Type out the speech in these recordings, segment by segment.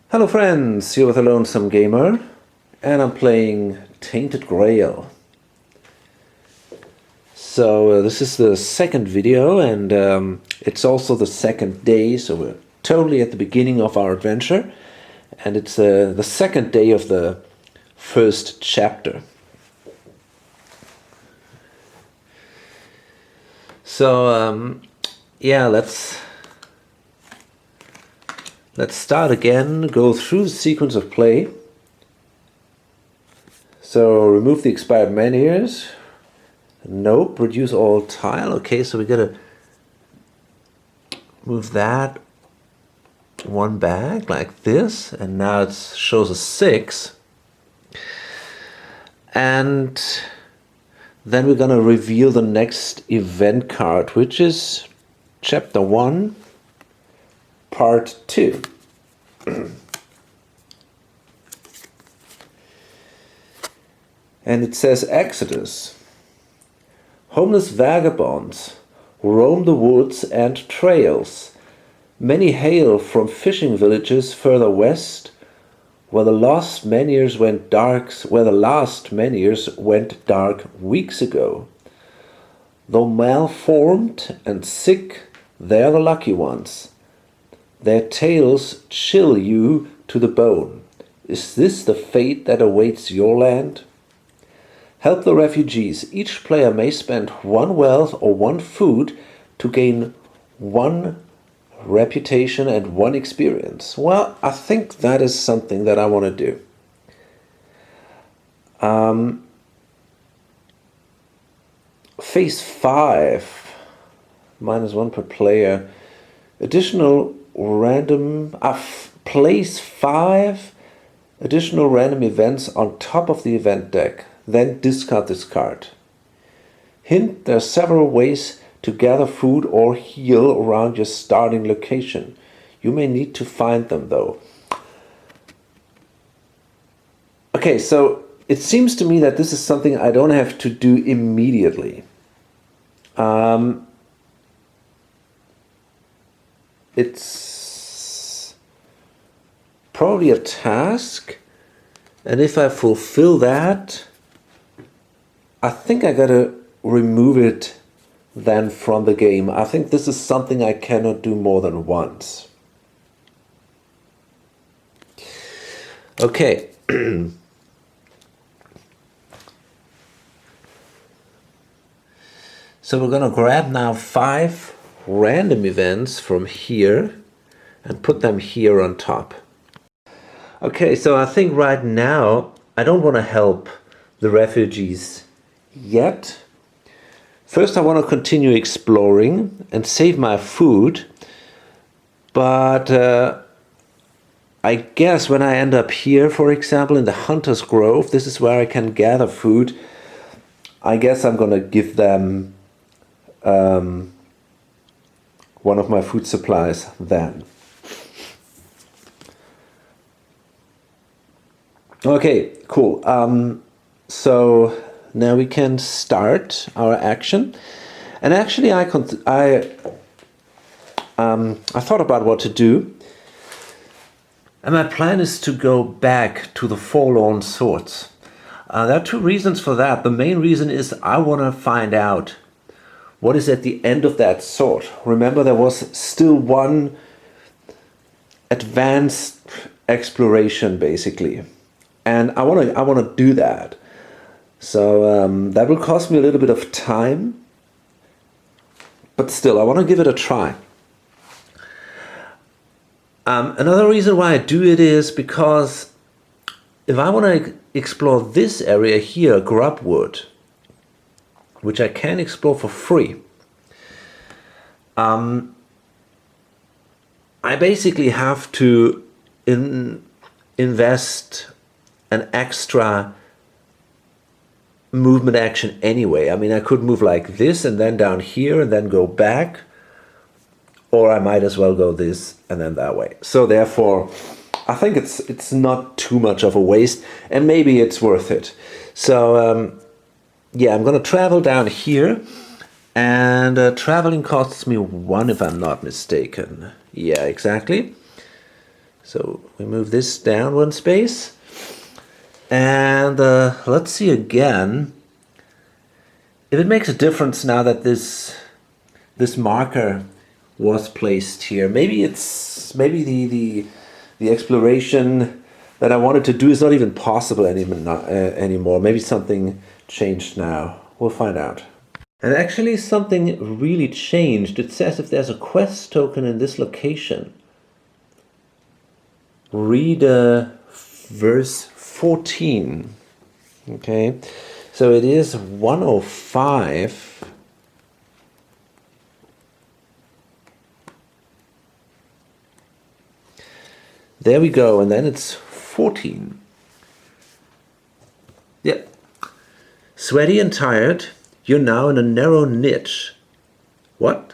Hello friends, here with a lonesome gamer, and I'm playing Tainted Grail. So this is the second video, and it's also the second day, so we're totally at the beginning of our adventure, and it's the second day of the first chapter. So yeah, let's start again, go through the sequence of play. So remove the expired menhirs. Nope, reduce all tile. Okay, so we gotta move that one back like this, and now it shows a 6. And then we're gonna reveal the next event card, which is chapter 1. Part 2. And it says Exodus. Homeless vagabonds roam the woods and trails. Many hail from fishing villages further west, where the last menhirs went dark weeks ago. Though malformed and sick, they're the lucky ones. Their tales chill you to the bone. Is this the fate that awaits your land? Help the refugees. Each player may spend 1 wealth or 1 food to gain 1 reputation and 1 experience. Well, I think that is something that I want to do. Phase 5, -1 per player. Additional random, place 5 additional random events on top of the event deck. Then discard this card. Hint, there are several ways to gather food or heal around your starting location. You may need to find them though. Okay, so it seems to me that this is something I don't have to do immediately. It's probably a task, and if I fulfill that, I think I gotta remove it then from the game. I think this is something I cannot do more than once. Okay. So we're gonna grab now 5 random events from here and put them here on top. Okay, so I think right now I don't want to help the refugees yet. First I want to continue exploring and save my food, but I guess when I end up here, for example, in the Hunter's Grove, this is where I can gather food. I guess I'm gonna give them one of my food supplies then. Okay, cool. So now we can start our action. And actually I thought about what to do. And my plan is to go back to the Forlorn Swords. There are 2 reasons for that. The main reason is I want to find out what is at the end of that sword. Remember, there was still 1 advanced exploration basically. And I want to do that. So that will cost me a little bit of time, but still I want to give it a try. Another reason why I do it is because if I want to explore this area here, Grub Wood, which I can explore for free, I basically have to invest an extra movement action anyway. I mean, I could move like this and then down here and then go back, or I might as well go this and then that way. So therefore I think it's not too much of a waste, and maybe it's worth it. So yeah, I'm gonna travel down here, and traveling costs me 1 if I'm not mistaken. Yeah, exactly. So we move this down one space. And let's see again if it makes a difference now that this marker was placed here. Maybe the exploration that I wanted to do is not even possible anymore. Maybe something changed now. We'll find out. And actually something really changed. It says if there's a quest token in this location, read verse 14. Okay, so it is 105. There we go, and then it's 14. Yeah. Sweaty and tired, you're now in a narrow niche. What?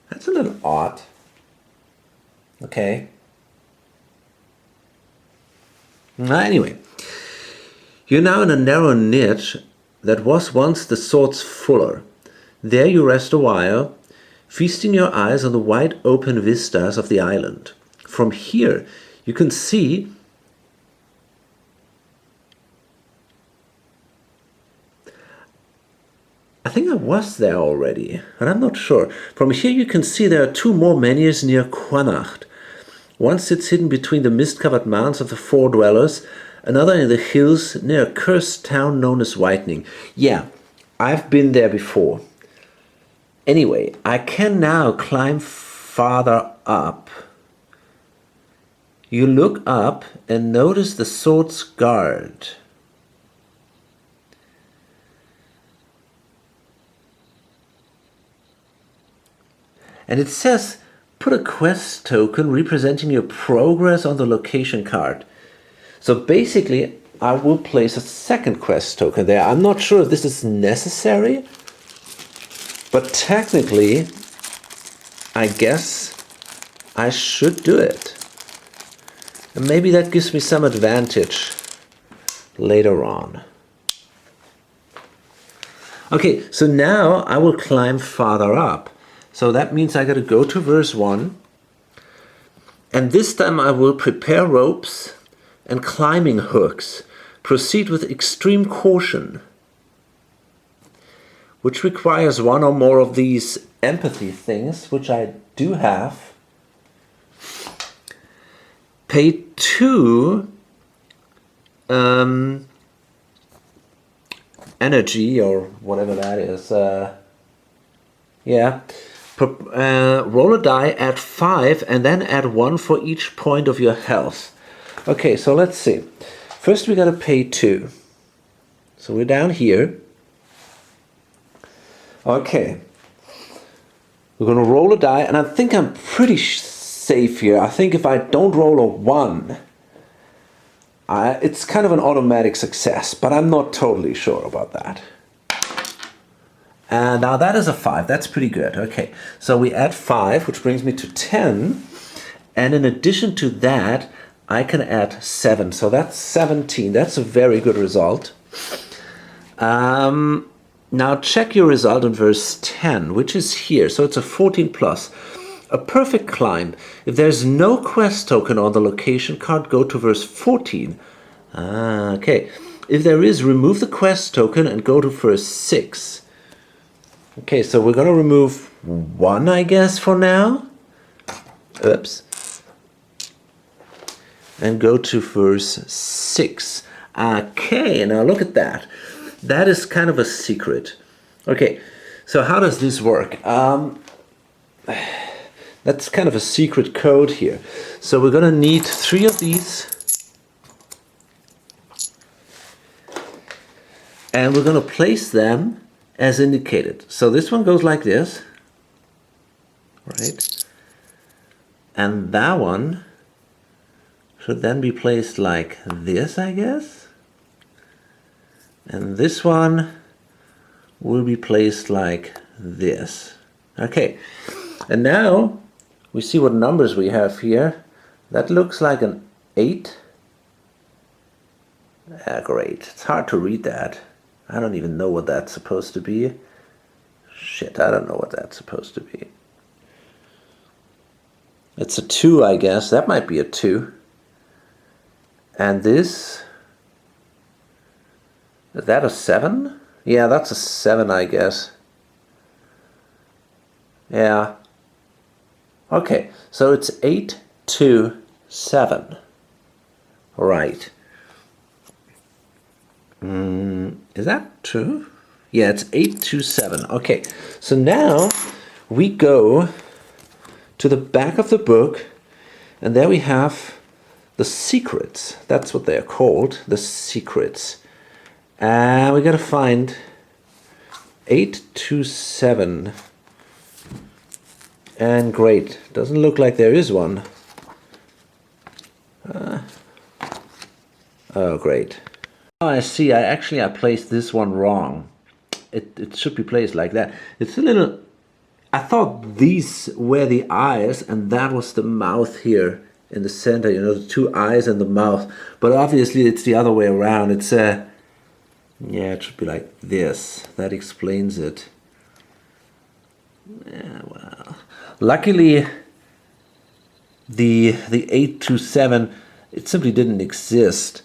That's a little odd. Okay. Anyway, you're now in a narrow niche that was once the sword's fuller. There you rest a while, feasting your eyes on the wide open vistas of the island. From here, you can see I think I was there already, but I'm not sure. From here you can see there are two more menhirs near Quanacht. One sits hidden between the mist-covered mounds of the four dwellers, another in the hills near a cursed town known as Whitening. Yeah, I've been there before. Anyway, I can now climb farther up. You look up and notice the sword's guard. And it says, put a quest token representing your progress on the location card. So basically, I will place a second quest token there. I'm not sure if this is necessary, but technically, I guess I should do it. And maybe that gives me some advantage later on. Okay, so now I will climb farther up. So that means I got to go to verse 1. And this time I will prepare ropes and climbing hooks. Proceed with extreme caution, which requires one or more of these empathy things, which I do have. pt2 energy, or whatever that is. Yeah. Roll a die, add 5, and then add 1 for each point of your health. Okay, so let's see. First we gotta pay 2. So we're down here. Okay. We're gonna roll a die, and I think I'm pretty safe here. I think if I don't roll a 1, it's kind of an automatic success, but I'm not totally sure about that. And now that is a 5. That's pretty good. Okay, so we add 5, which brings me to 10. And in addition to that, I can add 7. So that's 17. That's a very good result. Now check your result in verse 10, which is here. So it's a 14 plus. A perfect climb. If there's no quest token on the location card, go to verse 14. Okay. If there is, remove the quest token and go to verse 6. Okay, so we're going to remove 1, I guess, for now. Oops. And go to verse 6. Okay, now look at that. That is kind of a secret. Okay, so how does this work? That's kind of a secret code here. So we're going to need 3 of these. And we're going to place them as indicated. So this one goes like this, right? And that one should then be placed like this, I guess. And this one will be placed like this. Okay, and now we see what numbers we have here. That looks like an 8. Great, it's hard to read that. I don't even know what that's supposed to be. Shit, I don't know what that's supposed to be. It's a 2, I guess. That might be a 2. And this, is that a 7? Yeah, that's a 7, I guess. Yeah. Okay, so it's 8, 2, 7. Right. Is that true? Yeah, it's 8, 2, 7. Okay, so now we go to the back of the book, and there we have the secrets. That's what they're called, the secrets. And we gotta find 8, 2, 7. And great, doesn't look like there is one. Oh, great. Oh, I see. I placed this one wrong. It should be placed like that. It's a little... I thought these were the eyes, and that was the mouth here in the center. You know, the 2 eyes and the mouth. But obviously, it's the other way around. It's yeah, it should be like this. That explains it. Yeah, well, luckily, the 8 to 7, it simply didn't exist.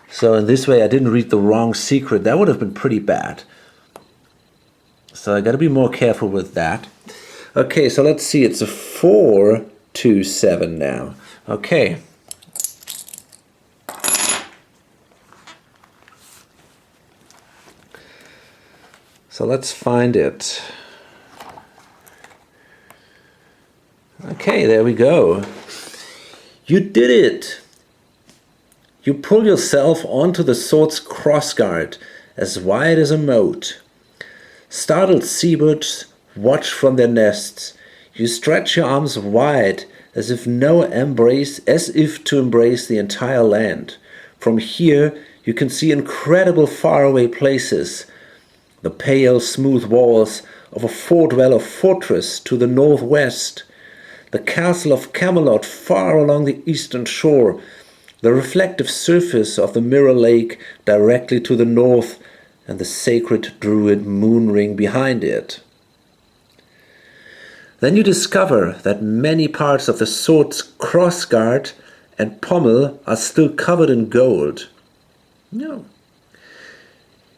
So in this way, I didn't read the wrong secret. That would have been pretty bad. So I got to be more careful with that. Okay, so let's see. It's a 4, 2, 7 now. Okay. So let's find it. Okay, there we go. You did it! You pull yourself onto the sword's crossguard, as wide as a moat. Startled seabirds watch from their nests. You stretch your arms wide, as if to embrace the entire land. From here, you can see incredible faraway places. The pale, smooth walls of a fort-dweller fortress to the northwest. The castle of Camelot far along the eastern shore. The reflective surface of the mirror lake directly to the north, and the sacred druid moon ring behind it. Then you discover that many parts of the sword's crossguard and pommel are still covered in gold. No.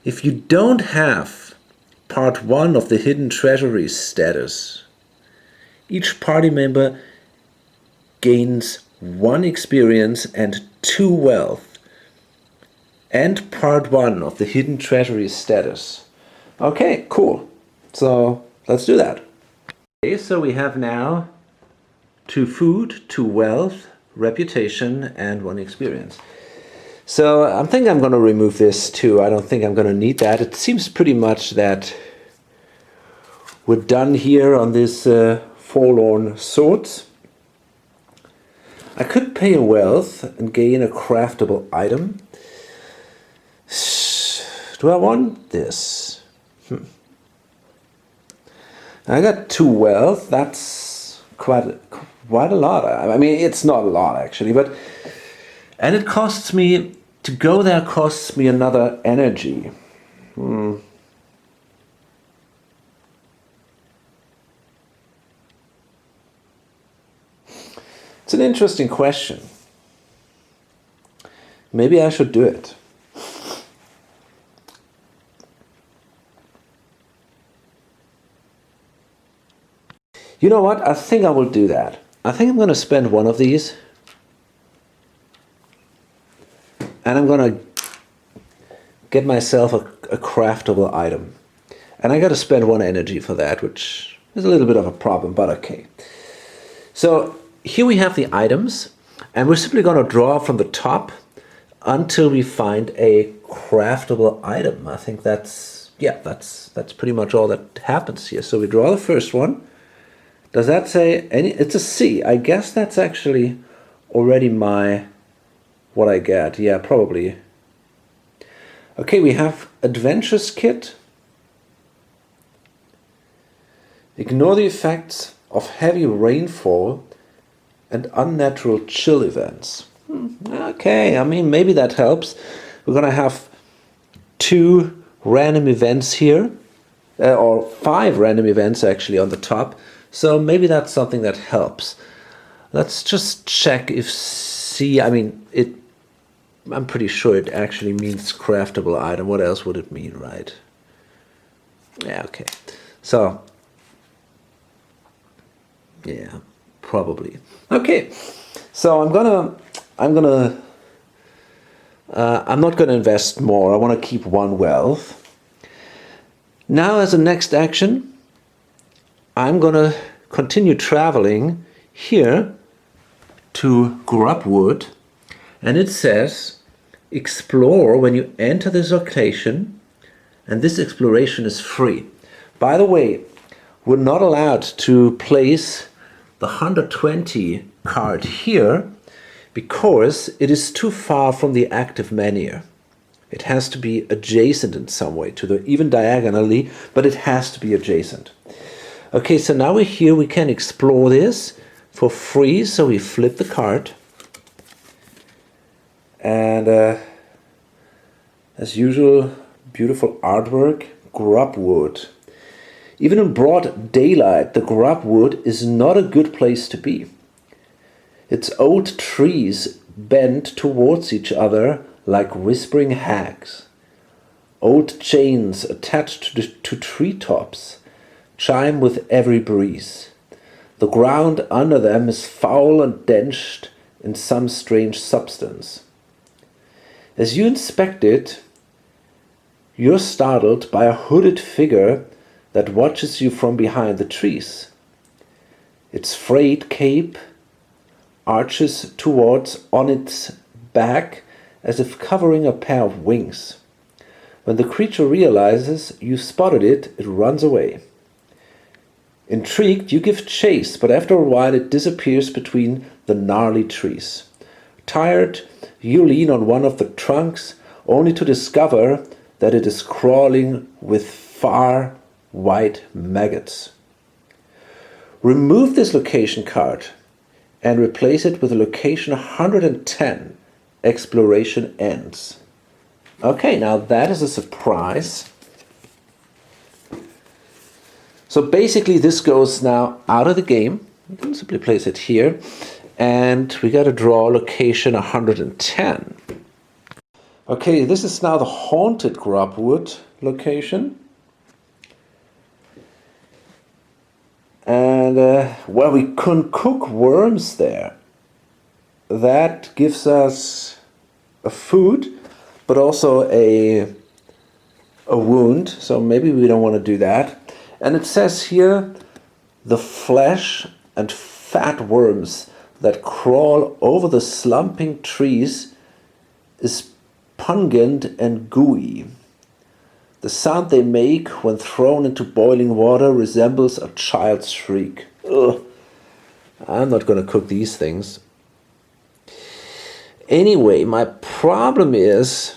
If you don't have part 1 of the hidden treasury status, each party member gains 1 experience and 2 wealth, and part 1 of the hidden treasury status. Okay, cool. So let's do that. Okay, so we have now 2 food, 2 wealth, reputation, and 1 experience. So I think I'm going to remove this too. I don't think I'm going to need that. It seems pretty much that we're done here on this forlorn swords. I could pay a wealth and gain a craftable item. Do I want this? I got 2 wealth. That's quite a lot. I mean, it's not a lot actually, but and it costs me to go there. Costs me another energy. It's an interesting question. Maybe I should do it. You know what? I think I will do that. I think I'm going to spend 1 of these. And I'm going to get myself a craftable item. And I got to spend 1 energy for that, which is a little bit of a problem, but okay. So here we have the items, and we're simply going to draw from the top until we find a craftable item. I think that's pretty much all that happens here. So we draw the first one. Does that say any? It's a C. I guess that's actually already what I get. Yeah, probably. Okay, we have Adventures Kit. Ignore the effects of heavy rainfall and unnatural chill events. Okay, I mean, maybe that helps. We're going to have 2 random events here, or 5 random events actually on the top. So maybe that's something that helps. Let's just check if C, I mean, I'm pretty sure it actually means craftable item. What else would it mean, right? Yeah, okay. So, yeah, probably. Okay, so I'm not gonna invest more. I want to keep one wealth. Now, as a next action, I'm gonna continue traveling here to Grubwood, and it says explore when you enter this location, and this exploration is free. By the way, we're not allowed to place the 120 card here because it is too far from the active menu. It has to be adjacent in some way, even diagonally, but it has to be adjacent. Okay, so now we're here, we can explore this for free, so we flip the card. And as usual, beautiful artwork, Grubwood. Even in broad daylight, the Grubwood is not a good place to be. Its old trees bend towards each other like whispering hags. Old chains attached to treetops chime with every breeze. The ground under them is foul and drenched in some strange substance. As you inspect it, you're startled by a hooded figure that watches you from behind the trees. Its frayed cape arches towards on its back as if covering a pair of wings. When the creature realizes you spotted it, it runs away. Intrigued, you give chase, but after a while it disappears between the gnarly trees. Tired, you lean on one of the trunks, only to discover that it is crawling with far white maggots. Remove this location card and replace it with a location 110. Exploration ends. Okay, now that is a surprise. So basically this goes now out of the game. You can simply place it here. And we got to draw location 110. Okay, this is now the haunted Grubwood location. And, well, we can cook worms there. That gives us a food, but also a wound. So maybe we don't want to do that. And it says here, the flesh and fat worms that crawl over the slumping trees is pungent and gooey. The sound they make when thrown into boiling water resembles a child's shriek. Ugh. I'm not going to cook these things. Anyway, my problem is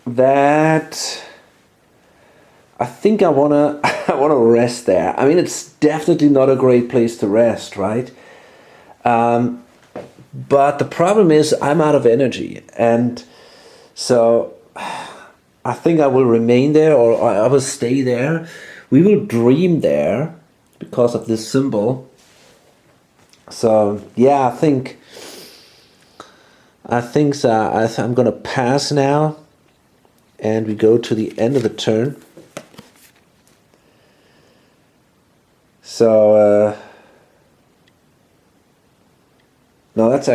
that I think I wanna rest there. I mean, it's definitely not a great place to rest, right? But the problem is I'm out of energy, and so I think I will remain there, or I will stay there. We will dream there because of this symbol. So yeah, I think so. I'm gonna pass now, and we go to the end of the turn. So no, that's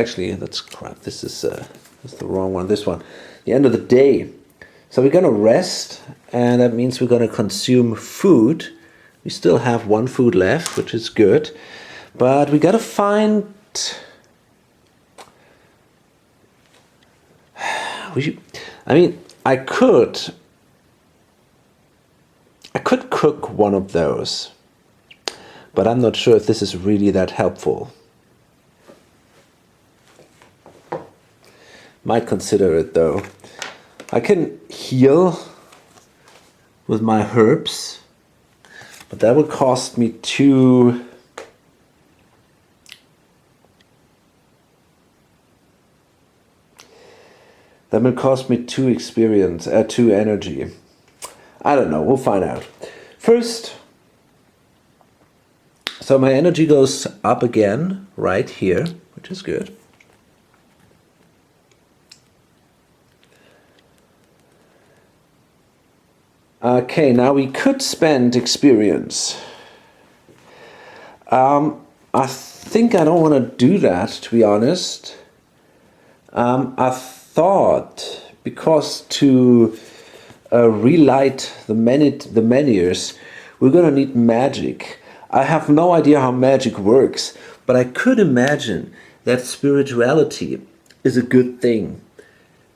crap. This is that's the wrong one. This one, the end of the day. So we're gonna rest, and that means we're gonna consume food. We still have one food left, which is good, but we gotta find. I could cook one of those, but I'm not sure if this is really that helpful. Might consider it though. I can heal with my herbs, but that would cost me 2. That will cost me 2 experience, 2 energy. I don't know, we'll find out. First, So my energy goes up again right here, which is good. Okay, now we could spend experience. I think I don't want to do that, to be honest. I thought, because to relight the menhirs, we're going to need magic. I have no idea how magic works, but I could imagine that spirituality is a good thing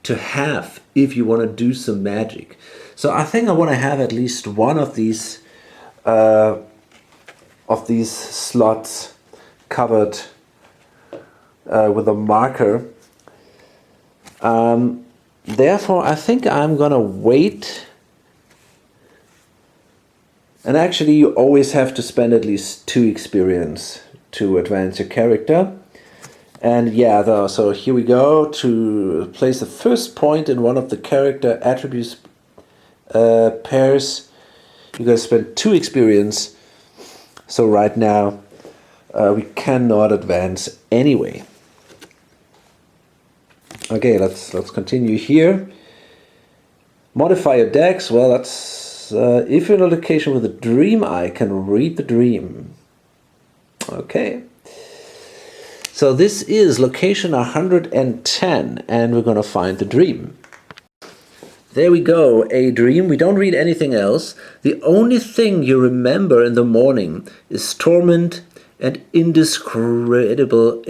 to have if you want to do some magic. So I think I want to have at least one of these slots covered with a marker. Therefore, I think I'm gonna wait. And actually, you always have to spend at least 2 experience to advance your character. And yeah, so here we go. To place the first point in one of the character attributes pairs, you're gonna spend 2 experience. So right now, we cannot advance anyway. Okay, let's continue here. Modify your decks. Well, that's if you're in a location with a dream icon, read the dream. Okay. So this is location 110, and we're gonna find the dream. There we go, a dream. We don't read anything else. The only thing you remember in the morning is torment and indescribable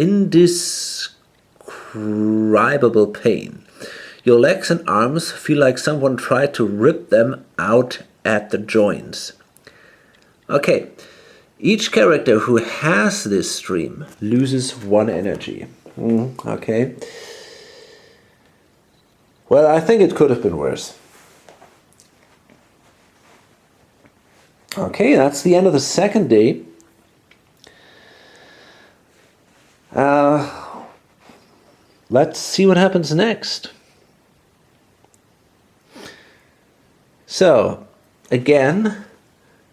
pain. Your legs and arms feel like someone tried to rip them out at the joints. Okay, each character who has this dream loses 1 energy. Okay. Well, I think it could have been worse. Okay, that's the end of the second day. Let's see what happens next. So, again,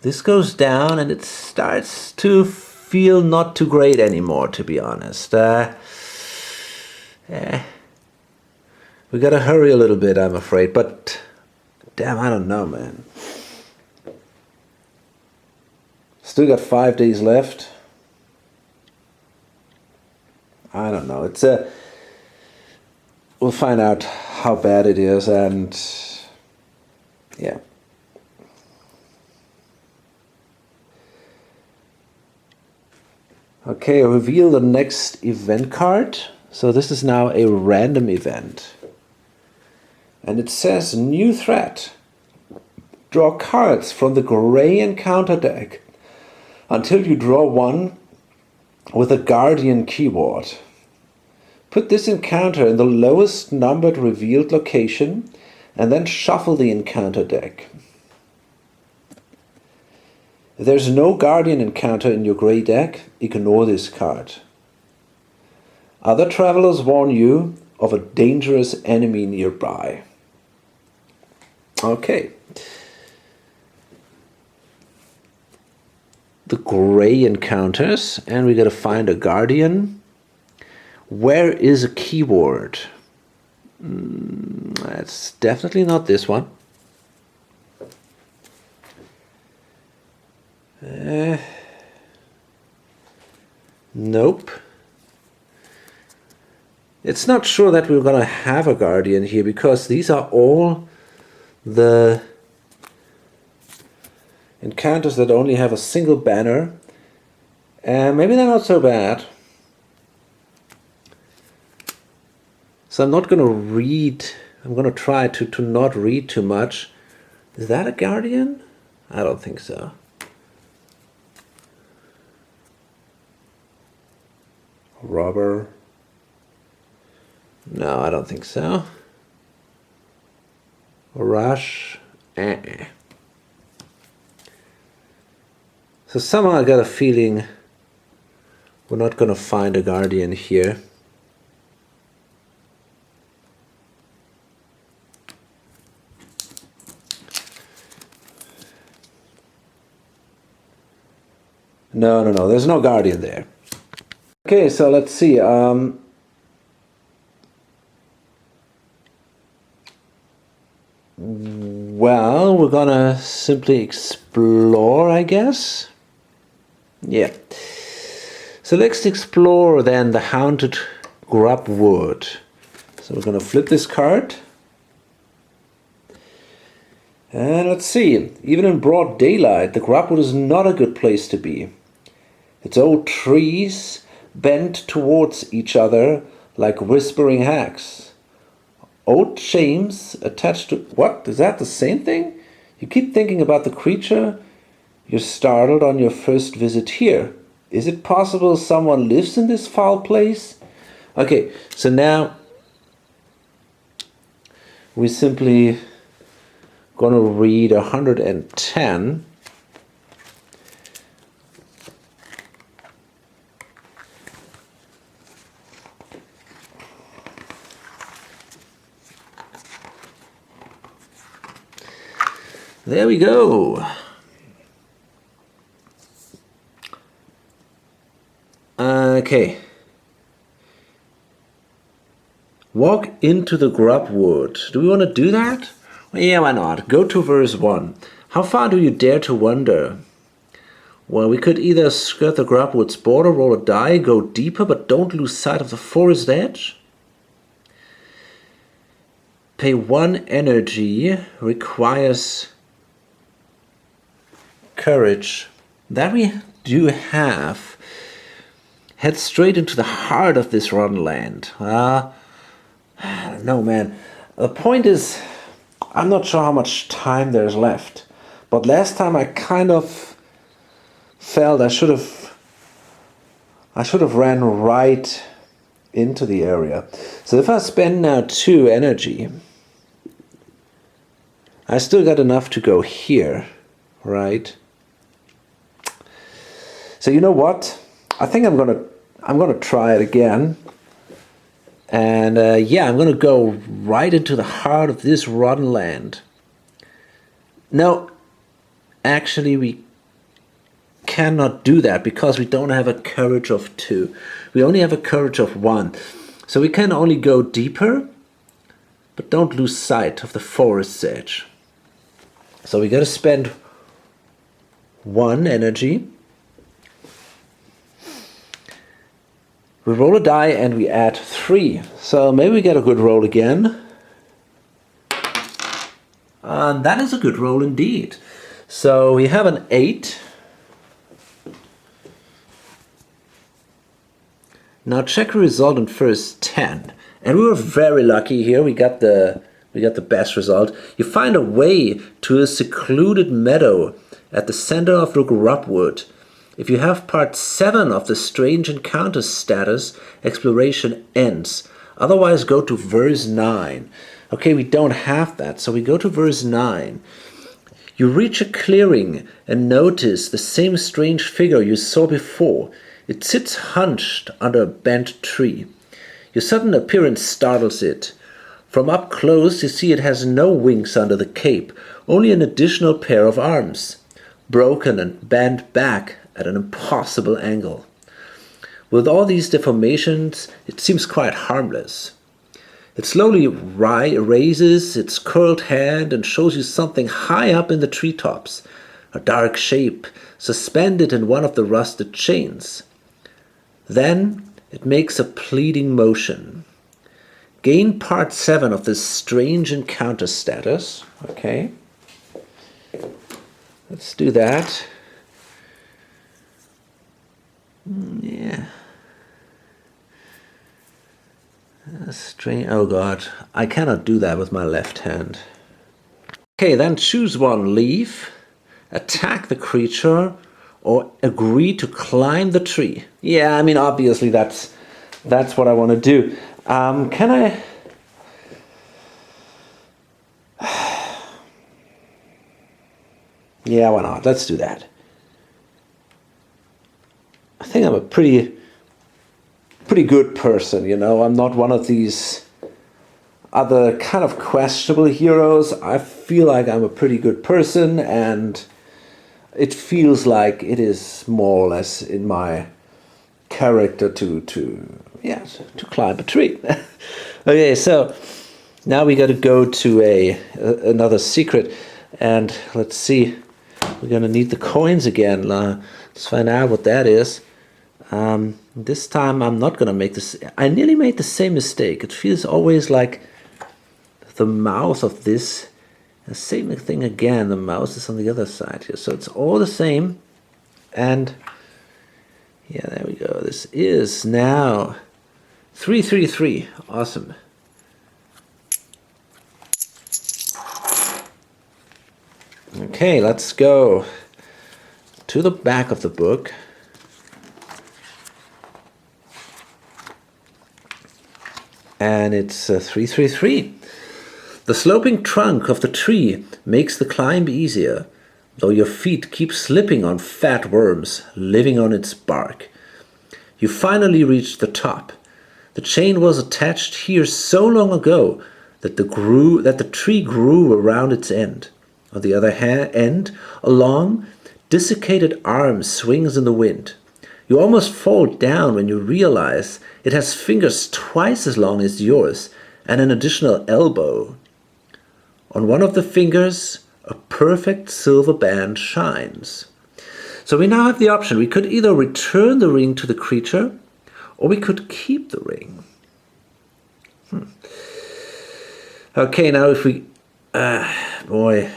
this goes down and it starts to feel not too great anymore, to be honest. We gotta hurry a little bit, I'm afraid, but damn, I don't know, man. Still got 5 days left. I don't know. It's we'll find out how bad it is, and yeah. Okay, reveal the next event card. So this is now a random event. And it says new threat. Draw cards from the gray encounter deck until you draw one with a guardian keyword. Put this encounter in the lowest numbered revealed location and then shuffle the encounter deck. If there's no guardian encounter in your gray deck, ignore this card. Other travelers warn you of a dangerous enemy nearby. Okay. The gray encounters, and we gotta find a guardian. Where is a keyword? That's definitely not this one. Nope. It's not sure that we're gonna have a guardian here, because these are all the encounters that only have a single banner, and maybe they're not so bad. So I'm not going to read, I'm going to try to not read too much. Is that a guardian? I don't think so. Robber? No, I don't think so. Rush? So somehow I got a feeling we're not going to find a guardian here. No, there's no guardian there. Okay, so let's see. Well, we're gonna simply explore, I guess. Yeah. So let's explore then the haunted Grub wood. So we're gonna flip this card. And let's see. Even in broad daylight, the Grub wood is not a good place to be. Its old trees bent towards each other like whispering hags. Old chains attached to... What? Is that the same thing? You keep thinking about the creature you're startled on your first visit here. Is it possible someone lives in this foul place? Okay, so now we simply gonna read 110. There we go. Okay. Walk into the Grub wood. Do we want to do that? Well, yeah, why not? Go to verse 1. How far do you dare to wander? Well, we could either skirt the Grub wood's border, roll a die, go deeper, but don't lose sight of the forest edge. Pay 1 energy, requires courage. That we do have. Head straight into the heart of this rotten land. No, man. The point is, I'm not sure how much time there's left. But last time I kind of felt I should have ran right into the area. So if I spend now 2 energy, I still got enough to go here, right? So you know what? I think I'm gonna try it again. And yeah, I'm gonna go right into the heart of this rotten land. No, actually we cannot do that because we don't have a courage of 2. We only have a courage of 1. So we can only go deeper, but don't lose sight of the forest's edge. So we gotta spend 1 energy. We roll a die and we add 3. So maybe we get a good roll again. And that is a good roll indeed. So we have an 8. Now check the result in first 10. And we were very lucky here. We got the best result. You find a way to a secluded meadow at the center of the Grub wood. If you have part 7 of the strange encounter status, exploration ends. Otherwise go to verse 9. Okay, we don't have that, so we go to verse 9. You reach a clearing and notice the same strange figure you saw before. It sits hunched under a bent tree. Your sudden appearance startles it. From up close you see it has no wings under the cape, only an additional pair of arms, broken and bent back at an impossible angle. With all these deformations, it seems quite harmless. It slowly raises its curled hand and shows you something high up in the treetops, a dark shape suspended in one of the rusted chains. Then it makes a pleading motion. Gain part 7 of this strange encounter status. Okay. Let's do that. Yeah. Strange. Oh god, I cannot do that with my left hand. Okay, then choose 1 leaf, attack the creature, or agree to climb the tree. Yeah, I mean obviously that's what I want to do. Can I? Yeah, why not? Let's do that. I think I'm a pretty good person, you know. I'm not one of these other kind of questionable heroes. I feel like I'm a pretty good person, and it feels like it is more or less in my character to climb a tree. Okay, so now we got to go to another secret, and let's see. We're gonna need the coins again. Let's find out what that is. This time I'm not gonna make this. I nearly made the same mistake. It feels always like the mouse of this. The same thing again. The mouse is on the other side here, so it's all the same. And yeah, there we go. This is now 333. Awesome. Okay, let's go to the back of the book. And it's 333. The sloping trunk of the tree makes the climb easier, though your feet keep slipping on fat worms living on its bark. You finally reach the top. The chain was attached here so long ago that the tree grew around its end. On the other end, a long, desiccated arm swings in the wind. You almost fall down when you realize it has fingers twice as long as yours and an additional elbow. On one of the fingers, a perfect silver band shines. So we now have the option. We could either return the ring to the creature, or we could keep the ring. Okay, now if we... boy...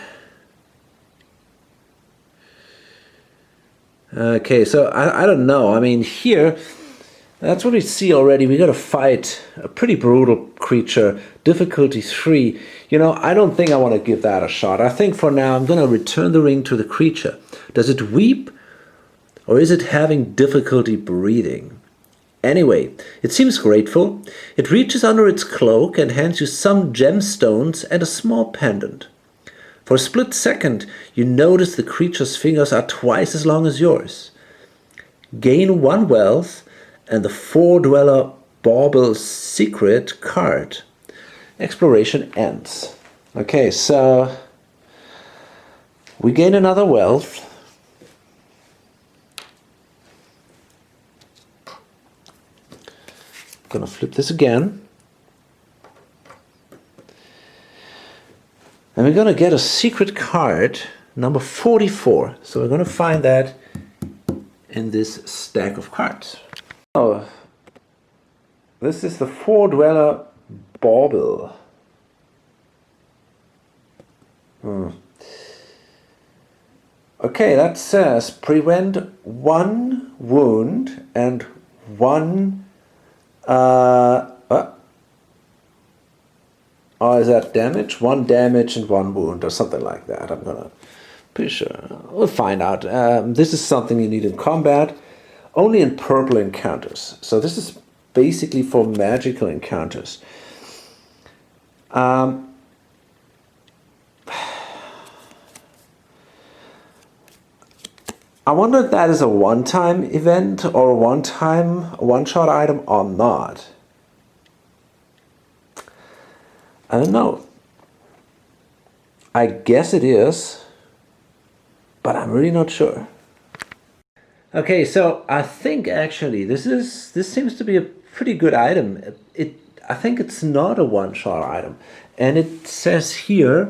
Okay, so I don't know. I mean, here, that's what we see already. We got to fight a pretty brutal creature, difficulty 3. You know, I don't think I want to give that a shot. I think for now I'm going to return the ring to the creature. Does it weep, or is it having difficulty breathing? Anyway, it seems grateful. It reaches under its cloak and hands you some gemstones and a small pendant. For a split second, you notice the creature's fingers are twice as long as yours. Gain 1 wealth and the 4-dweller Bauble secret card. Exploration ends. Okay, so we gain another wealth. I'm gonna flip this again. And we're going to get a secret card, number 44. So we're going to find that in this stack of cards. Oh, this is the 4-dweller Bauble. Okay, that says prevent 1 wound and 1... or is that damage? 1 damage and 1 wound or something like that. I'm gonna... Pretty sure. We'll find out. This is something you need in combat. Only in purple encounters. So this is basically for magical encounters. I wonder if that is a one-time event or a one-shot item or not. I don't know. I guess it is, but I'm really not sure. Okay, so I think actually this seems to be a pretty good item. I think it's not a one-shot item, and it says here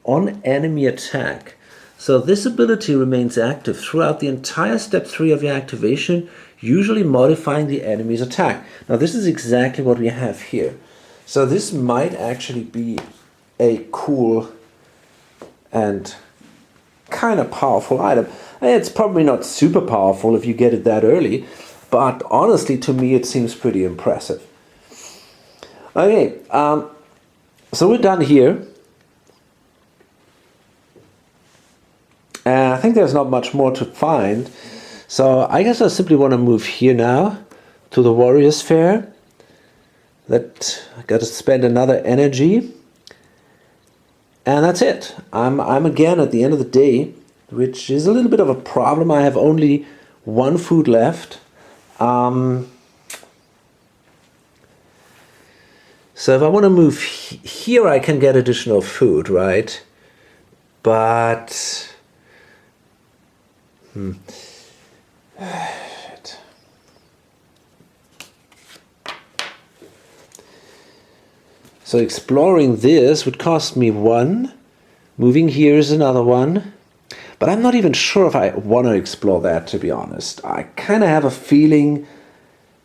on enemy attack. So this ability remains active throughout the entire step 3 of your activation, usually modifying the enemy's attack. Now this is exactly what we have here. So this might actually be a cool and kind of powerful item. It's probably not super powerful if you get it that early, but honestly to me it seems pretty impressive. Okay, so we're done here. I think there's not much more to find. So I guess I simply want to move here now to the Warriors Fair. That I got to spend another energy, and that's it. I'm again at the end of the day, which is a little bit of a problem. I have only 1 food left. So if I want to move here, I can get additional food, right? But Shit. So exploring this would cost me 1. Moving here is another 1. But I'm not even sure if I want to explore that, to be honest. I kind of have a feeling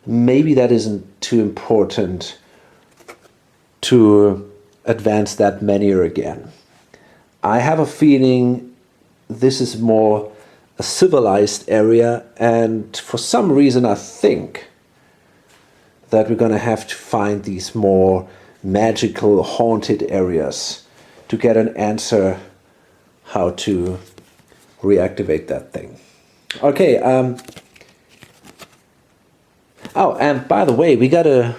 maybe that isn't too important to advance that menu again. I have a feeling this is more a civilized area, and for some reason I think that we're going to have to find these more magical, haunted areas to get an answer how to reactivate that thing. Okay, oh, and by the way, we gotta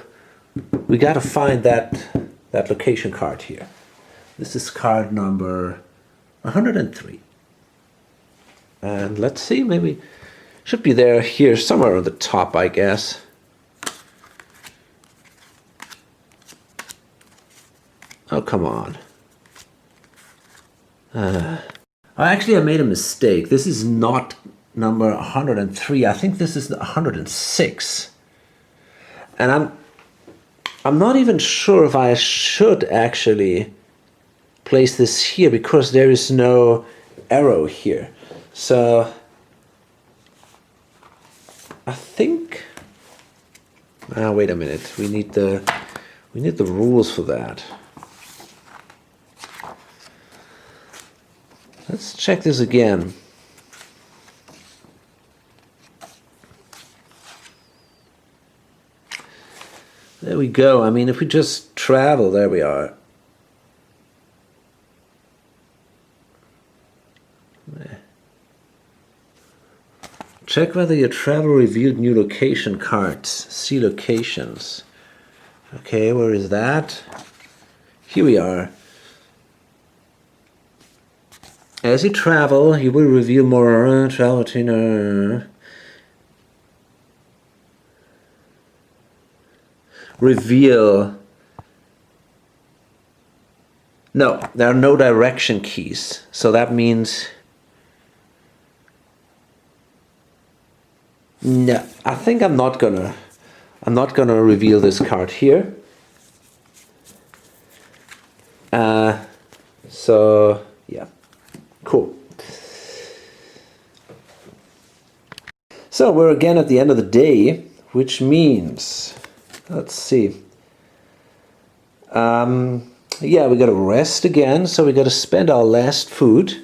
find that location card here. This is card number 103. And let's see, maybe should be there here somewhere on the top, I guess. Oh, come on. Actually, I made a mistake. This is not number 103. I think this is 106. And I'm not even sure if I should actually place this here because there is no arrow here. So I think. Wait a minute. We need the rules for that. Let's check this again. There we go. I mean, if we just travel, there we are. Check whether your travel revealed new location cards. See locations. Okay, where is that? Here we are. As you travel, you will reveal more travel routine. Reveal. No, there are no direction keys. So that means. No, I think I'm not gonna reveal this card here. So yeah. Cool. So we're again at the end of the day, which means, let's see. Yeah, we got to rest again, so we got to spend our last food.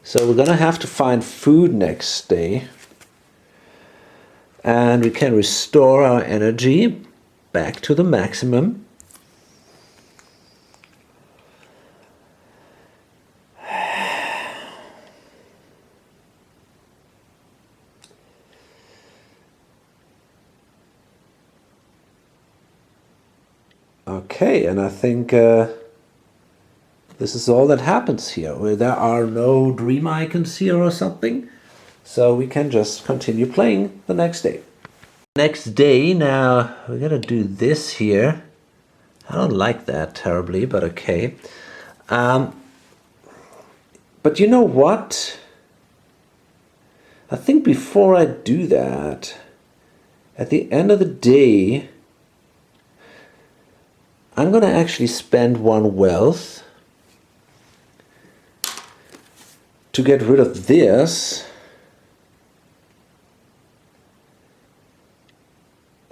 So we're gonna have to find food next day, and we can restore our energy back to the maximum. Okay, and I think this is all that happens here. There are no dream icons here or something, so we can just continue playing the next day. Next day, now we're gonna do this here. I don't like that terribly, but okay. But you know what? I think before I do that, at the end of the day, I'm going to actually spend 1 wealth to get rid of this.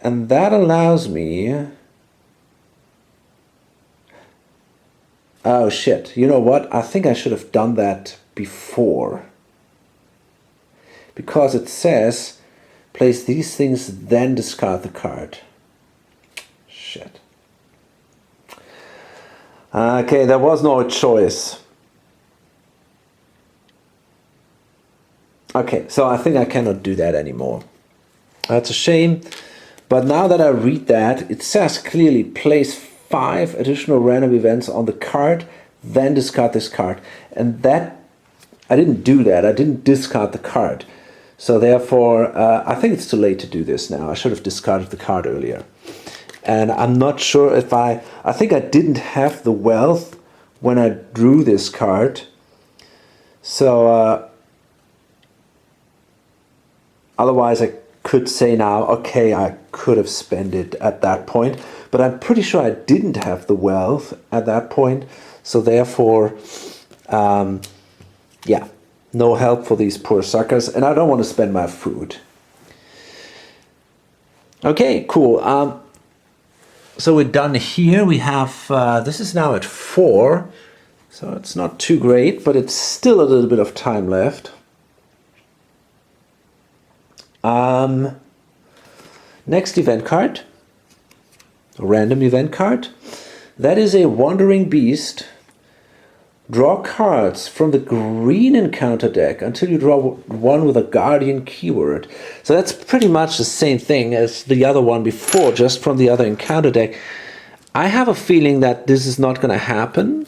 And that allows me... Oh shit, you know what? I think I should have done that before. Because it says, place these things, then discard the card. Shit. Okay, there was no choice. Okay, so I think I cannot do that anymore. That's a shame. But now that I read that, it says clearly place 5 additional random events on the card, then discard this card. And that, I didn't do that. I didn't discard the card. So therefore, I think it's too late to do this now. I should have discarded the card earlier. And I'm not sure if I think I didn't have the wealth when I drew this card. So Otherwise, I could say now, okay, I could have spent it at that point, but I'm pretty sure I didn't have the wealth at that point, so therefore, yeah, no help for these poor suckers, and I don't want to spend my food. Okay, cool. So we're done here. We have, this is now at 4, so it's not too great, but it's still a little bit of time left. Next event card, a random event card. That is a wandering beast. Draw cards from the green encounter deck until you draw one with a guardian keyword. So that's pretty much the same thing as the other one before, just from the other encounter deck. I have a feeling that this is not going to happen,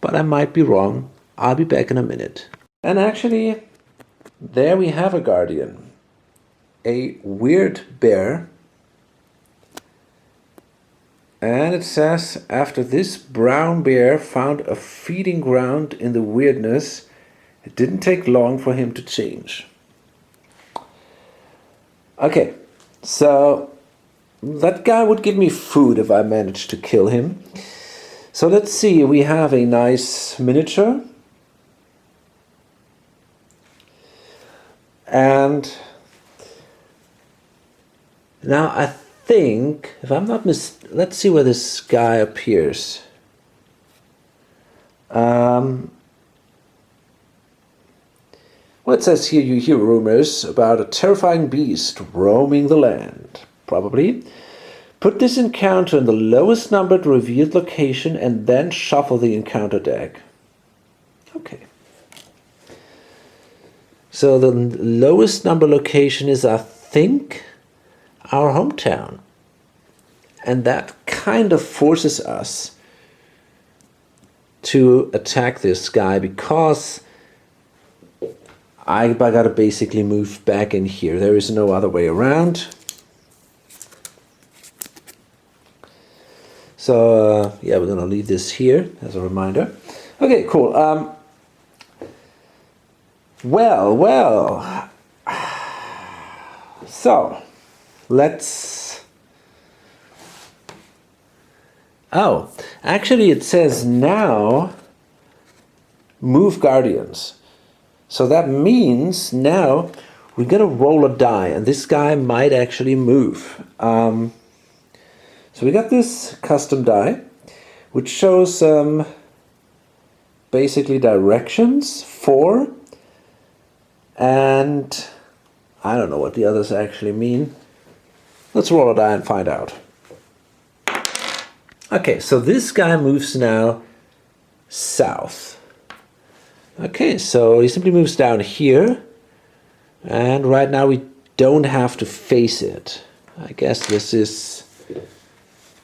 but I might be wrong. I'll be back in a minute. And actually, there we have a guardian. A weird bear, and it says, after this brown bear found a feeding ground in the weirdness, it didn't take long for him to change. Okay, so that guy would give me food if I managed to kill him. So let's see, we have a nice miniature, and now I think, if I'm not let's see where this guy appears. Well, it says here you hear rumors about a terrifying beast roaming the land. Probably. Put this encounter in the lowest numbered revealed location and then shuffle the encounter deck. Okay. So the lowest number location is, I think, our hometown, and that kind of forces us to attack this guy because I gotta basically move back in here. There is no other way around. So yeah, we're gonna leave this here as a reminder. Okay, cool. Well, so let's, oh, actually it says now move guardians. So that means now we're gonna roll a die, and this guy might actually move. So we got this custom die, which shows basically directions for, and I don't know what the others actually mean. Let's roll a die and find out. Okay, so this guy moves now south. Okay, so he simply moves down here, and right now we don't have to face it. I guess this is,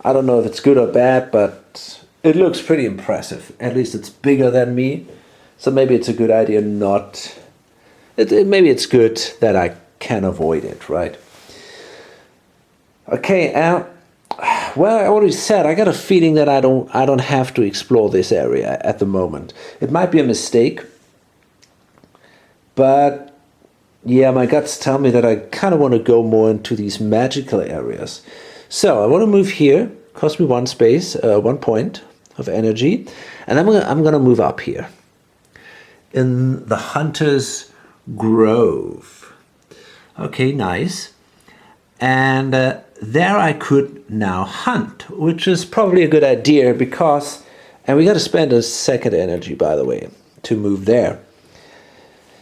I don't know if it's good or bad, but it looks pretty impressive. At least it's bigger than me, so maybe it's a good idea not, maybe it's good that I can avoid it, right? Okay, well, I already said I got a feeling that I don't have to explore this area at the moment. It might be a mistake, but yeah, my guts tell me that I kind of want to go more into these magical areas. So I want to move here. Cost me 1 space, 1 point of energy, and I'm gonna move up here in the Hunter's Grove. Okay, nice. And there I could now hunt, which is probably a good idea because, and we got to spend a second energy, by the way, to move there.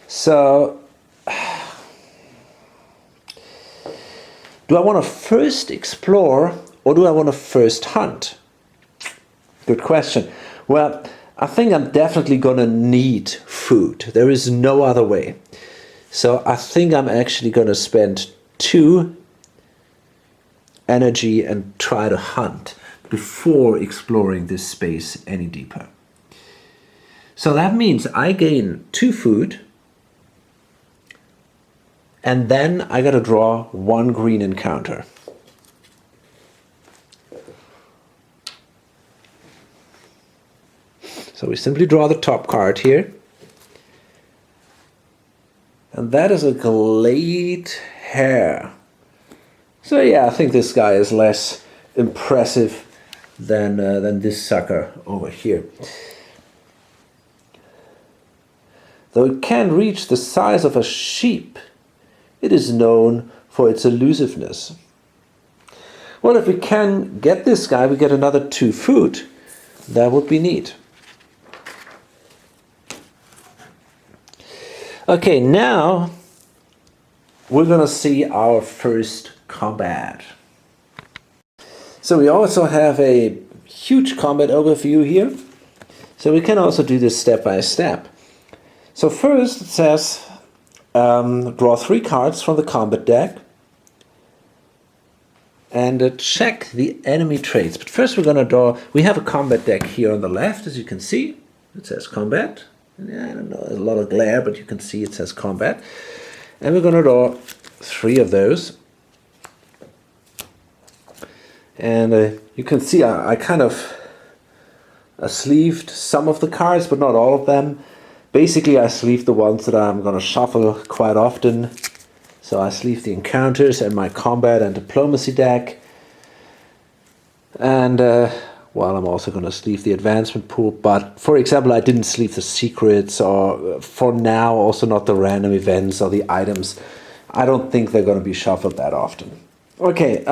So, do I want to first explore or do I want to first hunt? Good question. Well, I think I'm definitely going to need food. There is no other way. So I think I'm actually going to spend 2 energy and try to hunt before exploring this space any deeper. So that means I gain 2 food, and then I gotta draw 1 green encounter. So we simply draw the top card here, and And that is a Glade Hare. So yeah, I think this guy is less impressive than this sucker over here. Though it can reach the size of a sheep, it is known for its elusiveness. Well, if we can get this guy, we get another 2 food. That would be neat. Okay, now we're gonna see our first combat. So we also have a huge combat overview here. So we can also do this step by step. So first it says draw 3 cards from the combat deck and check the enemy traits. But first we're going to draw, we have a combat deck here on the left, as you can see. It says combat. Yeah, I don't know, there's a lot of glare, but you can see it says combat. And we're going to draw 3 of those. And you can see I kind of sleeved some of the cards, but not all of them. Basically, I sleeved the ones that I'm going to shuffle quite often. So I sleeved the encounters and my combat and diplomacy deck. And well, I'm also going to sleeve the advancement pool. But for example, I didn't sleeve the secrets, or for now also not the random events or the items. I don't think they're going to be shuffled that often. Okay,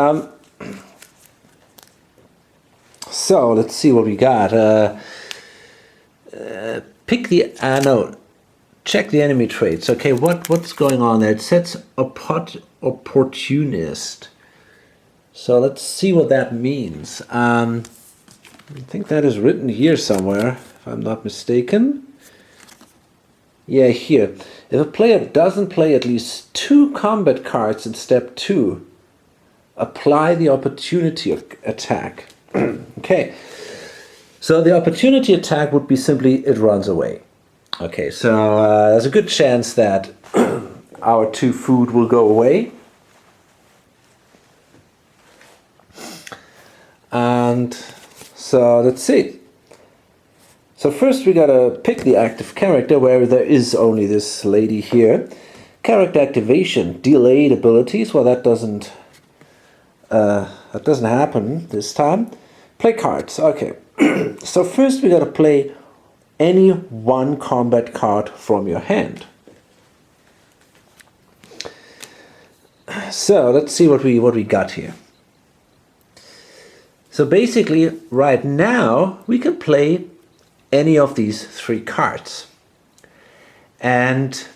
so let's see what we got. Pick the no, check the enemy traits. Okay, what's going on there? It says opportunist. So let's see what that means. I think that is written here somewhere, if I'm not mistaken. Yeah, here. If a player doesn't play at least 2 combat cards in step 2, apply the opportunity attack. Okay, so the opportunity attack would be simply it runs away. Okay, so there's a good chance that our 2 food will go away. And so let's see. So first we gotta pick the active character, where there is only this lady here. Character activation, delayed abilities. Well, that doesn't happen this time. Play cards. Okay. So first we gotta play any 1 combat card from your hand. So let's see what we got here. So basically, right now we can play any of these 3 cards, and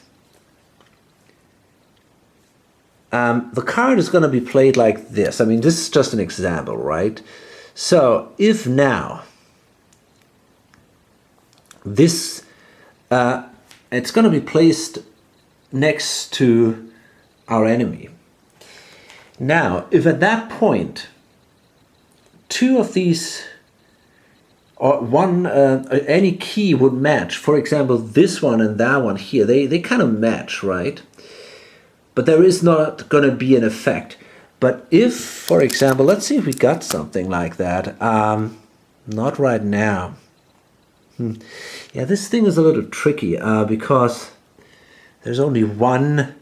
the card is going to be played like this. I mean, this is just an example, right? So if now this it's going to be placed next to our enemy. Now, if at that point 2 of these, or one, any key would match, for example this one and that one here, they kind of match, right? But there is not going to be an effect. But if, for example, let's see if we got something like that. Not right now. Yeah, this thing is a little tricky because there's only one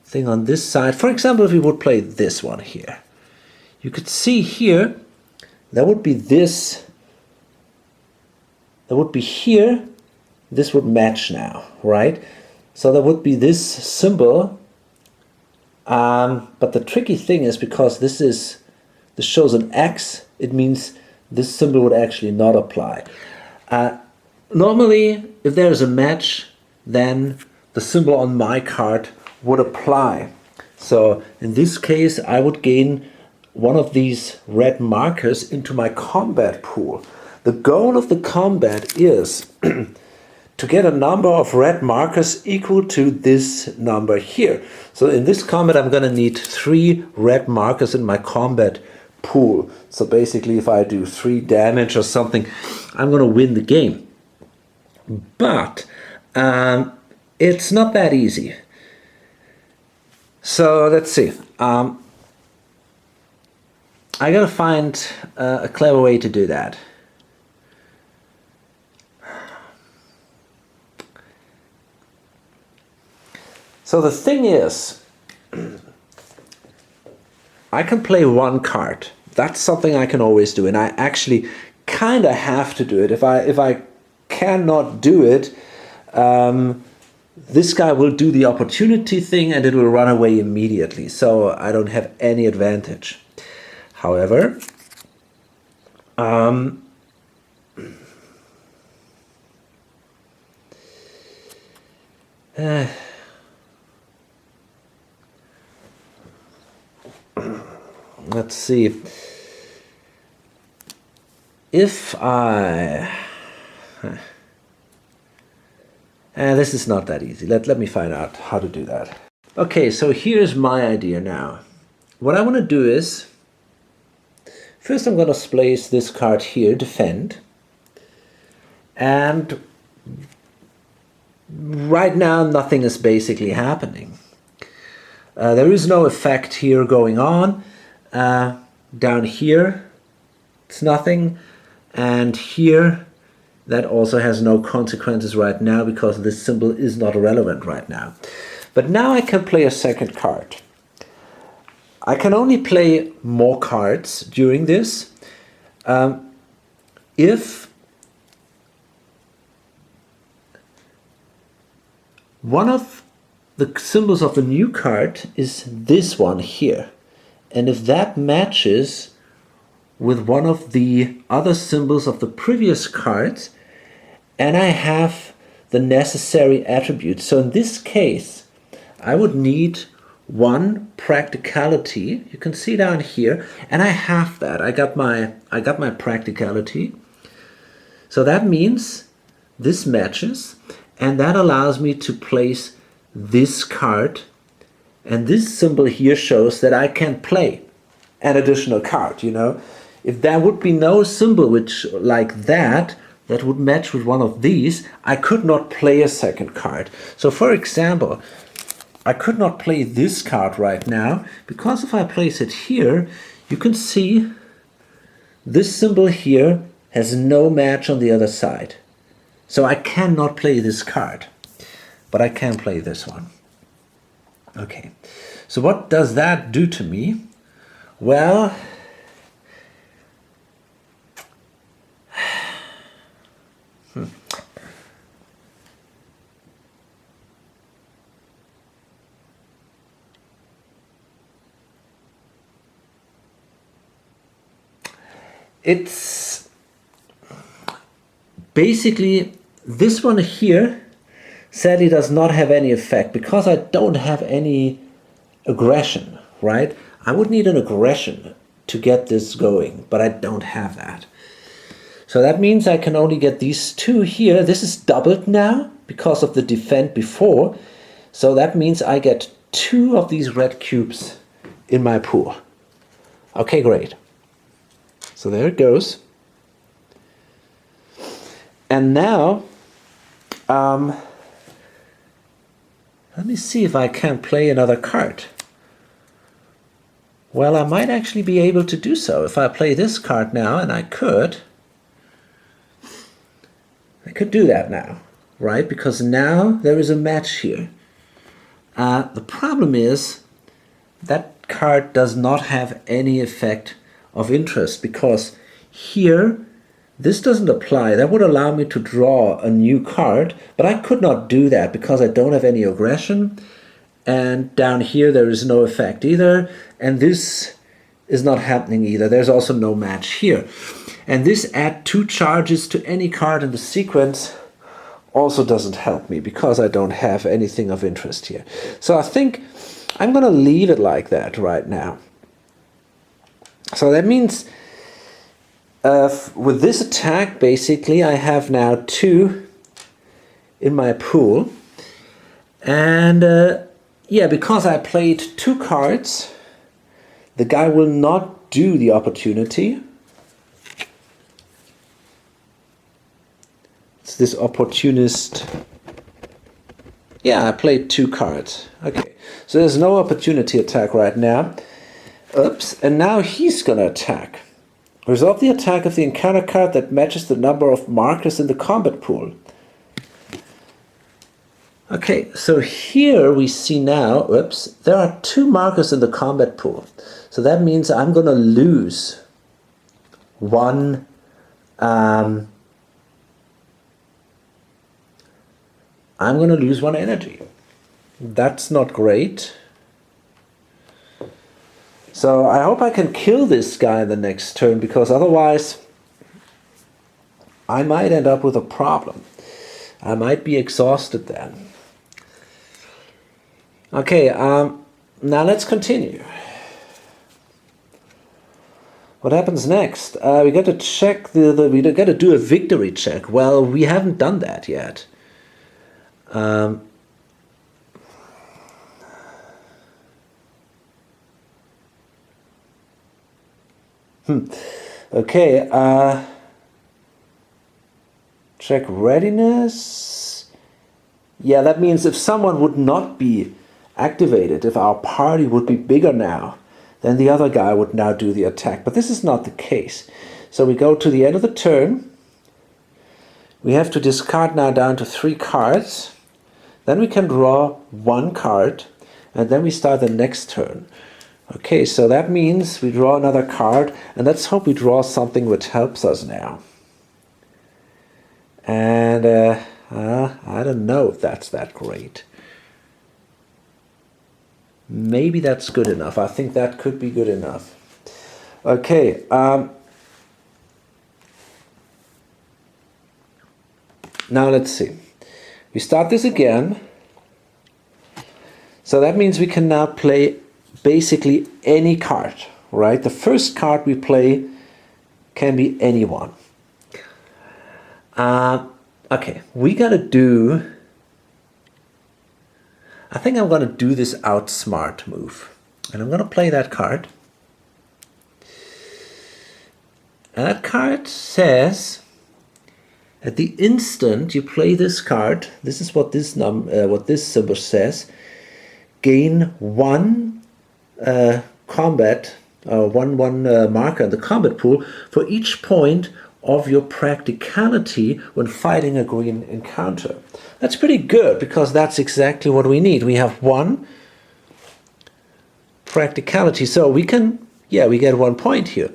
thing on this side. For example, if we would play this one here, you could see here, there would be this, there would be here, this would match now, right? So there would be this symbol, but the tricky thing is, because this shows an X, it means this symbol would actually not apply. Normally, if there is a match, then the symbol on my card would apply. So in this case, I would gain one of these red markers into my combat pool. The goal of the combat is to get a number of red markers equal to this number here. So in this combat, I'm going to need 3 red markers in my combat pool. So basically, if I do 3 damage or something, I'm going to win the game. But it's not that easy. So let's see. I gotta find a clever way to do that. So the thing is, I can play one card. That's something I can always do, and I actually kind of have to do it. If I cannot do it, this guy will do the opportunity thing and it will run away immediately. So I don't have any advantage. However, let's see. If I... this is not that easy. Let me find out how to do that. Okay, so here's my idea now. What I want to do is, first I'm going to place this card here, defend. And right now nothing is basically happening. There is no effect here going on. Down here, it's nothing. And here, that also has no consequences right now because this symbol is not relevant right now. But now I can play a second card. I can only play more cards during this if one of the symbols of the new card is this one here. And if that matches with one of the other symbols of the previous cards, and I have the necessary attributes. So in this case, I would need one practicality. You can see down here, and I have that. I got my practicality. So that means this matches, and that allows me to place this card, and this symbol here shows that I can play an additional card, you know. If there would be no symbol which like that would match with one of these, I could not play a second card. So for example, I could not play this card right now because if I place it here, you can see this symbol here has no match on the other side. So I cannot play this card, but I can play this one. Okay, so what does that do to me? Well, it's basically this one here sadly does not have any effect because I don't have any aggression, right? I would need an aggression to get this going, but I don't have that. So that means I can only get these two here. This is doubled now because of the defend before. So that means I get two of these red cubes in my pool. Okay, great. So there it goes. And now, let me see if I can play another card. Well, I might actually be able to do so. If I play this card now, and I could do that now, right? Because now there is a match here. The problem is that card does not have any effect of interest because here this doesn't apply. That would allow me to draw a new card, but I could not do that because I don't have any aggression, and down here there is no effect either, and this is not happening either. There's also no match here. And this add 2 charges to any card in the sequence also doesn't help me because I don't have anything of interest here. So I think I'm going to leave it like that right now. So that means with this attack, basically, I have now 2 in my pool. And yeah, because I played 2 cards, the guy will not do the opportunity. It's this opportunist. Yeah, I played 2 cards. Okay, so there's no opportunity attack right now. Oops, and now he's gonna attack. Resolve the attack of the encounter card that matches the number of markers in the combat pool. Okay, so here we see now, oops, there are 2 markers in the combat pool. So that means I'm going to lose one, I'm going to lose 1 energy. That's not great. So I hope I can kill this guy the next turn, because otherwise I might end up with a problem. I might be exhausted then. Okay, now let's continue. What happens next? We got to check we got to do a victory check. Well, we haven't done that yet. Okay, check readiness. Yeah, that means if someone would not be activated, if our party would be bigger now, then the other guy would now do the attack. But this is not the case. So we go to the end of the turn. We have to discard now down to 3 cards. Then we can draw 1 card, and then we start the next turn. Okay, so that means we draw another card, and let's hope we draw something which helps us now. And I don't know if that's that great. Maybe that's good enough. I think that could be good enough. Okay. Now let's see. We start this again. So that means we can now play basically any card, right? The first card we play can be anyone. Okay, we gotta do... I think I'm gonna do this outsmart move. And I'm gonna play that card. And that card says, at the instant you play this card, this is what this symbol says, gain 1 combat, one marker in the combat pool for each point of your practicality when fighting a green encounter. That's pretty good, because that's exactly what we need. We have 1 practicality, so we can, yeah, we get 1 point here.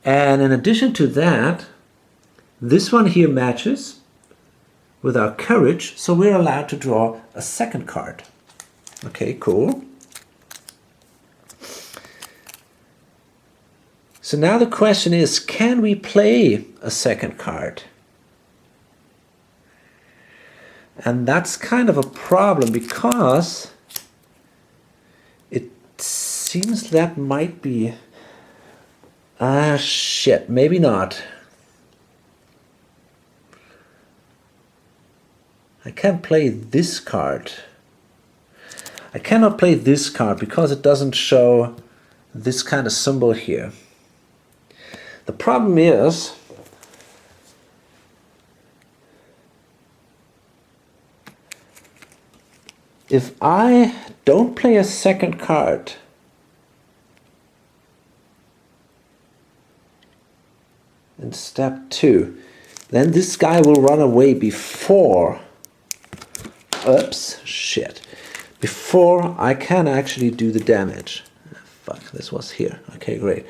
And in addition to that, this one here matches with our courage, so we're allowed to draw a second card. Okay, cool. So now the question is, can we play a second card? And that's kind of a problem, because it seems that might be... shit, maybe not. I can't play this card. I cannot play this card because it doesn't show this kind of symbol here. The problem is, if I don't play a second card, in step 2, then this guy will run away before, oops, shit, before I can actually do the damage. Fuck, this was here. Okay, great.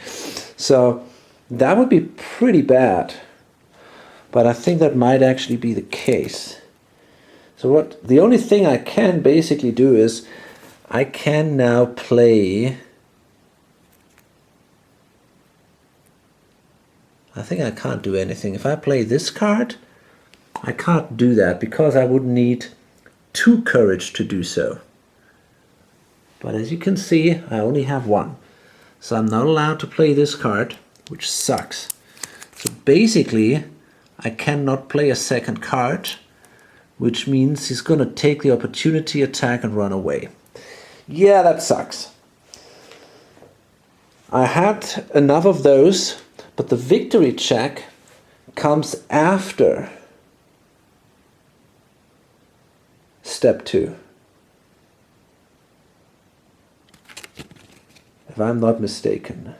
So that would be pretty bad, but I think that might actually be the case. So the only thing I can basically do is I can now play... I think I can't do anything. If I play this card, I can't do that because I would need 2 courage to do so. But as you can see, I only have 1. So I'm not allowed to play this card, which sucks. So basically, I cannot play a second card, which means he's going to take the opportunity attack and run away. Yeah, that sucks. I had enough of those, but the victory check comes after step 2. If I'm not mistaken.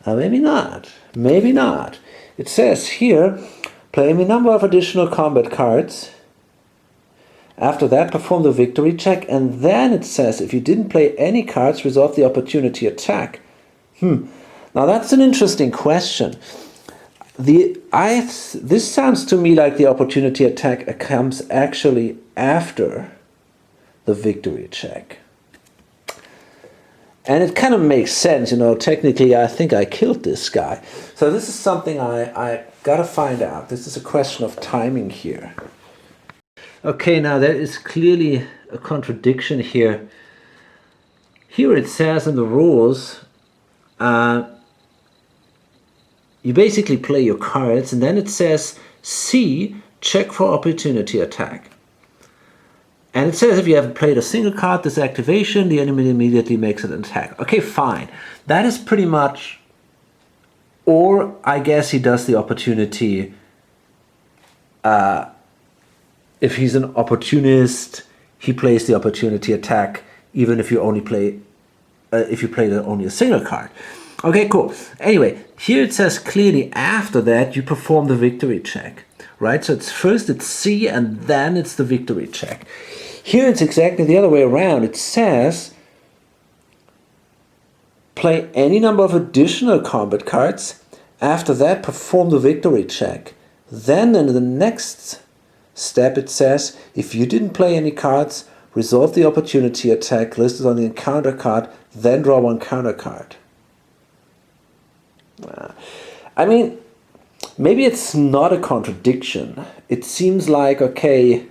Maybe not. Maybe not. It says here, Play any number of additional combat cards. After that, perform the victory check, and then it says if you didn't play any cards, resolve the opportunity attack. Now that's an interesting question. This sounds to me like the opportunity attack comes actually after the victory check. And it kind of makes sense, you know, technically I think I killed this guy. So this is something I gotta find out. This is a question of timing here. Okay, now there is clearly a contradiction here. Here it says in the rules, you basically play your cards, and then it says C, check for opportunity attack. And it says if you haven't played a single card this activation, the enemy immediately makes an attack. Okay, fine. That is pretty much, or I guess he does the opportunity, if he's an opportunist, he plays the opportunity attack, even if you only play, if you play only a single card. Okay, cool. Anyway, here it says clearly after that you perform the victory check, right? So it's C and then it's the victory check. Here it's exactly the other way around. It says play any number of additional combat cards. After that, perform the victory check. Then in the next step it says if you didn't play any cards, resolve the opportunity attack listed on the encounter card, then draw one counter card. I mean, maybe it's not a contradiction. It seems like, okay,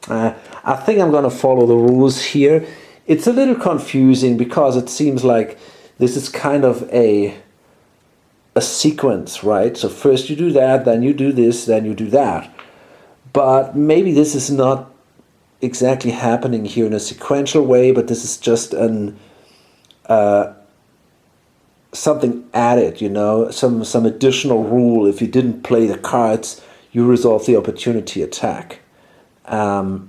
I think I'm going to follow the rules here. It's a little confusing because it seems like this is kind of a sequence, right? So first you do that, then you do this, then you do that. But maybe this is not exactly happening here in a sequential way, but this is just an something added, you know, some additional rule. If you didn't play the cards, you resolve the opportunity attack. Yeah,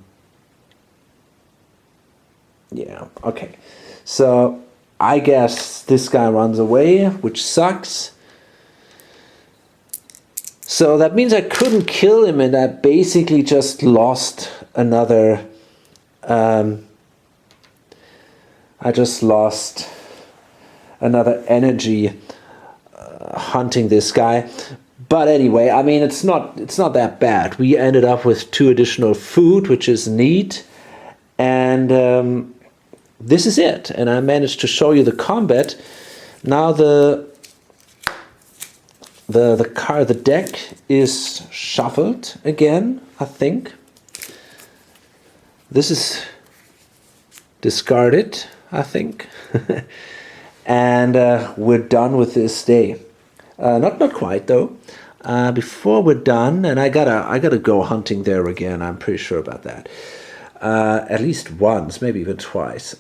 okay. So I guess this guy runs away, which sucks. So that means I couldn't kill him, and I basically just lost another... I just lost another energy hunting this guy. But anyway, I mean, it's not that bad. We ended up with 2 additional food, which is neat. And this is it. And I managed to show you the combat. Now the deck is shuffled again, I think. This is discarded, I think. And we're done with this day. Not quite though. Before we're done, and I gotta go hunting there again. I'm pretty sure about that. At least once, maybe even twice.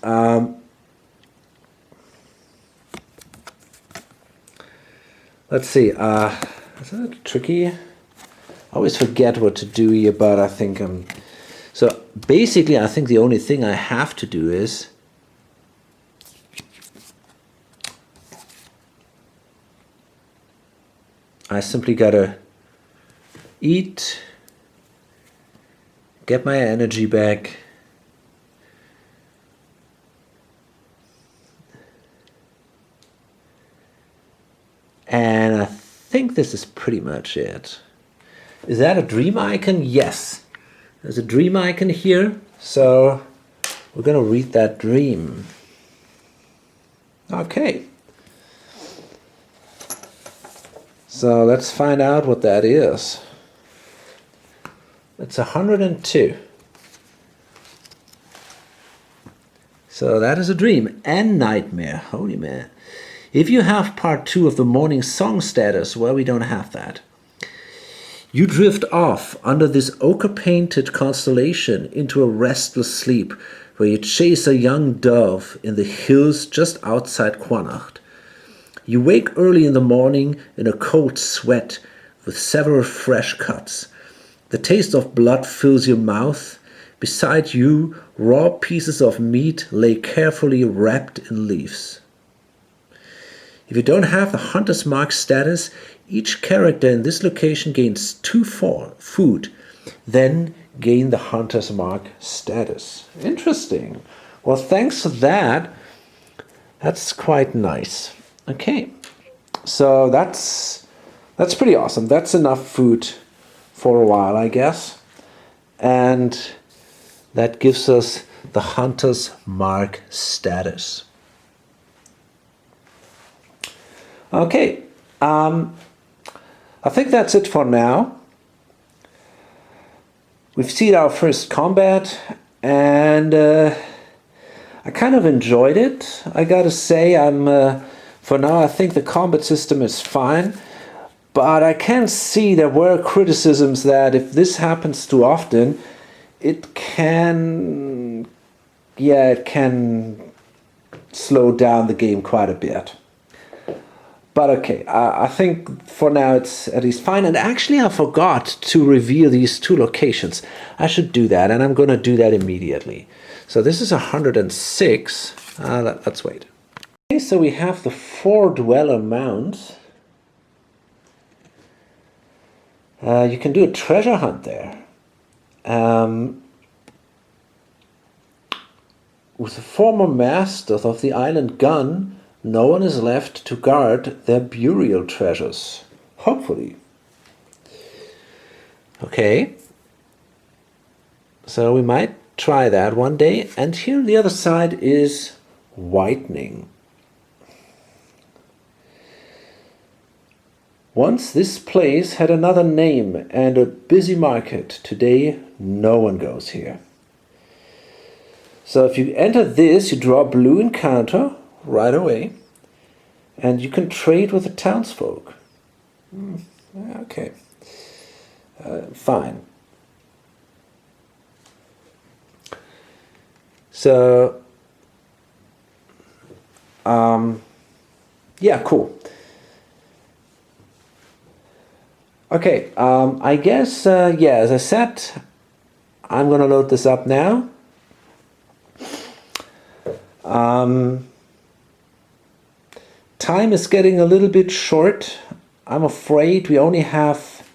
Let's see. Is that tricky? I always forget what to do here, but I think I'm... So basically, I think the only thing I have to do is... I simply gotta eat, get my energy back, and I think this is pretty much it. Is that a dream icon? Yes. There's a dream icon here, so we're gonna read that dream. Okay. So let's find out what that is. It's 102. So that is a dream and nightmare. Holy man. If you have part 2 of the morning song status, well, we don't have that. You drift off under this ochre-painted constellation into a restless sleep where you chase a young dove in the hills just outside Quanacht. You wake early in the morning in a cold sweat with several fresh cuts. The taste of blood fills your mouth. Beside you, raw pieces of meat lay carefully wrapped in leaves. If you don't have the Hunter's Mark status, each character in this location gains 2 food. Then gain the Hunter's Mark status. Interesting. Well, thanks for that. That's quite nice. Okay, so that's pretty awesome. That's enough food for a while, I guess. And that gives us the Hunter's Mark status. Okay, I think that's it for now. We've seen our first combat, and I kind of enjoyed it. I gotta say, for now I think the combat system is fine, but I can see there were criticisms that if this happens too often, it can slow down the game quite a bit. But okay, I think for now it's at least fine. And actually I forgot to reveal these 2 locations. I should do that, and I'm going to do that immediately. So this is 106. Let's wait. Okay, so we have the 4 dweller mounds. You can do a treasure hunt there. With the former masters of the island gone, no one is left to guard their burial treasures. Hopefully. Okay. So we might try that one day. And here on the other side is whitening. Once this place had another name and a busy market. Today no one goes here. So if you enter this, you draw a blue encounter right away, and you can trade with the townsfolk. Okay, fine. So, yeah, cool. Okay, I guess, yeah, as I said, I'm gonna load this up now. Time is getting a little bit short. I'm afraid we only have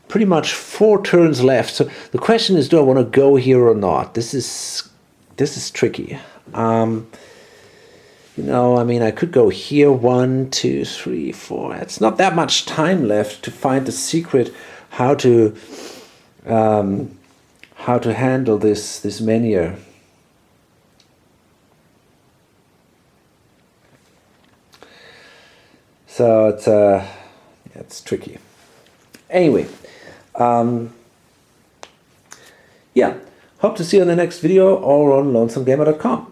pretty much 4 turns left. So the question is, do I want to go here or not? This is tricky. You know, I mean, I could go here. 1, 2, 3, 4. It's not that much time left to find the secret how to handle this menu. So it's tricky. Anyway, yeah, hope to see you in the next video or on lonesomegamer.com.